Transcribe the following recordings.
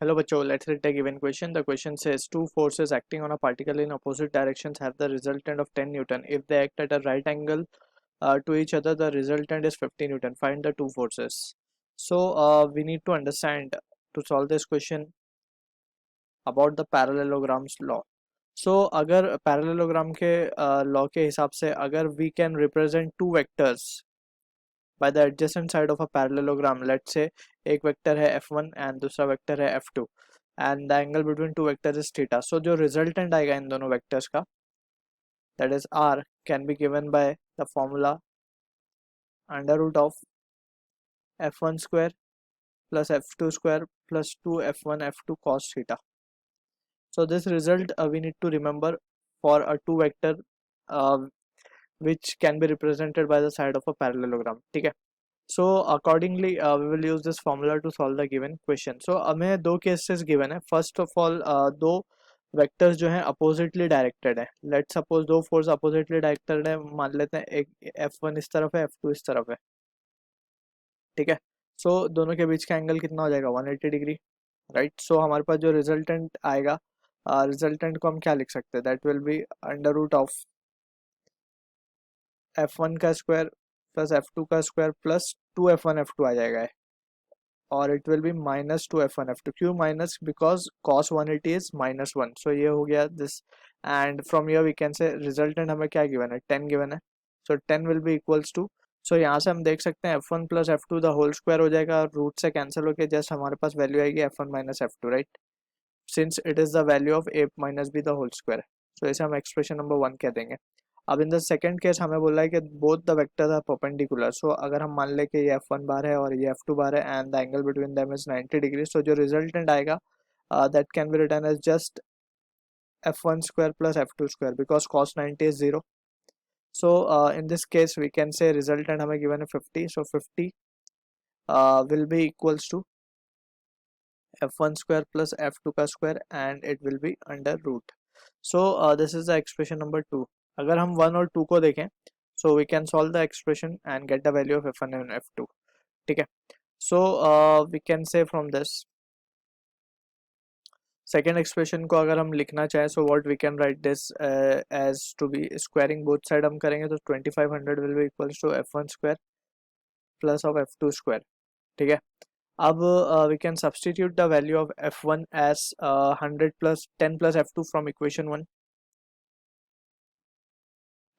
Hello बच्चों, let's read a given question. The question says two forces acting on a particle in opposite directions have the resultant of 10 Newton. If they act at a right angle to each other, the resultant is 50 Newton. Find the two forces. So we need to understand to solve this question about the parallelograms law. So अगर parallelogram के law के हिसाब से अगर we can represent two vectors by the adjacent side of a parallelogram, let's say एक vector है f1 and दूसरा vector है f2 and the angle between two vectors is theta. So जो resultant आएगा इन दोनों vectors का, that is r, can be given by the formula under root of f1 square plus f2 square plus 2 f1 f2 cos theta. So this result we need to remember for a two vector uh, which can be represented by the side of a parallelogram. ठीक है. So accordingly we will use this formula to solve the given question. So हमें दो cases given है. First of all दो vectors जो हैं oppositely directed है. Let's suppose दो force oppositely directed है. मान लेते हैं एक f1 इस तरफ है, f2 इस तरफ है. ठीक है. So दोनों के बीच का एंगल कितना हो जाएगा? 180 डिग्री. राइट. सो हमारे पास जो रिजल्टेंट आएगा, रिजल्टेंट को हम क्या लिख सकते हैं? That will be under root of f1 का स्क्वायर प्लस f2 का स्क्वायर प्लस 2f1 f2 आ जाएगा है. और it will be minus 2f1 f2. क्यों माइनस? बिकॉज cos 180 इज -1. सो ये हो गया this. And from here we can say resultant हमें क्या गिवन है? 10 गिवन है. So 10 will B equals to. So यहाँ से हम देख सकते हैं f1 plus f2 the whole square हो जाएगा और रूट से कैंसिल होकर जस्ट हमारे पास वैल्यू आएगी f1 minus f2, right, since it is the value of a minus b the whole square. So इसे हम एक्सप्रेशन नंबर 1 कह देंगे. अब इन द सेकंड केस हमें बोला है कि both the vectors are perpendicular. So अगर हम मान ले कि ये f1 बार है और ये f2 बार है and the angle between them is 90 degree, so जो रिजल्टेंट आएगा that can be written as just f1 square plus f2 square because cos 90 is 0. So in this case we can say resultant हमें given है 50. So 50 will be equals to f1 square plus f2 का square and it will be under root. So this is the expression number 2. अगर हम 1 और 2 को देखें, so we can solve the expression and get the value of f1 and f2. ठीक है. So we can say from this second expression को अगर हम लिखना चाहें, so what we can write this as to be squaring both side हम करेंगे तो 2500 विल बी इक्वल्स टू f1 square plus of f2 square. ठीक है. अब we can substitute the value of f1 as 100 plus 10 plus f2 from equation 1,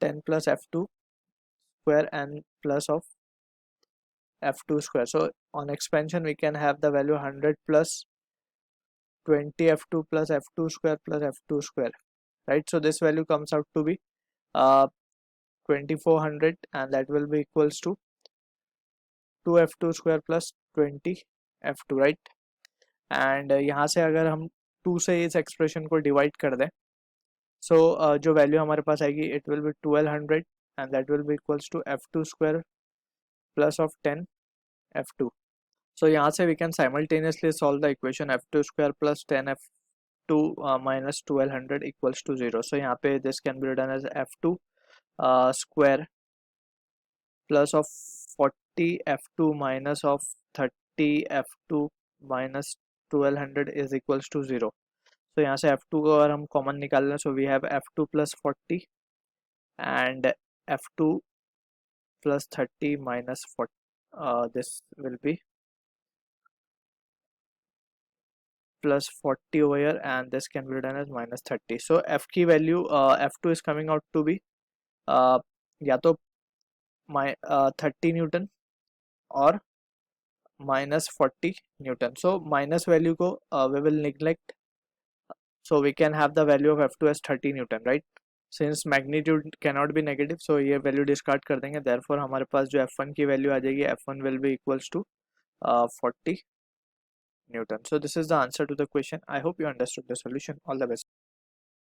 10 plus f2 square and plus of f2 square. So on expansion we can have the value 100 plus 20 f2 plus f2 square plus f2 square, right? So this value comes out to be 2400 and that will be equals to 2 f2 square plus 20 f2, right? and यहाँ से अगर हम 2 से इस expression को divide कर दें, so जो वैल्यू हमारे पास आएगी it will be 1200 and that will be equals to f2 square plus of 10 f2. So यहाँ से we can simultaneously solve the equation f2 square plus 10 f2 minus 1200 equals to 0. So यहाँ पे this can be written as f2 square plus of 40 f2 minus of 30 f2 minus 1200 is equals to 0. So यहाँ से f2 को अगर हम common निकाल लें, so we have f2 plus 40 and f2 plus 30 minus 40. This will be plus 40 over here and this can be written as minus 30. So f की value f2 is coming out to be या तो 30 Newton और minus 40 Newton. So minus value को we will neglect, so we can have the value of f2 as 30 Newton, right? Since magnitude cannot be negative, so ये value discard कर देंगे. Therefore हमारे पास जो f1 की value आ जाएगी, f1 will be equals to 40 Newton. So this is the answer to the question. I hope you understood the solution. All the best.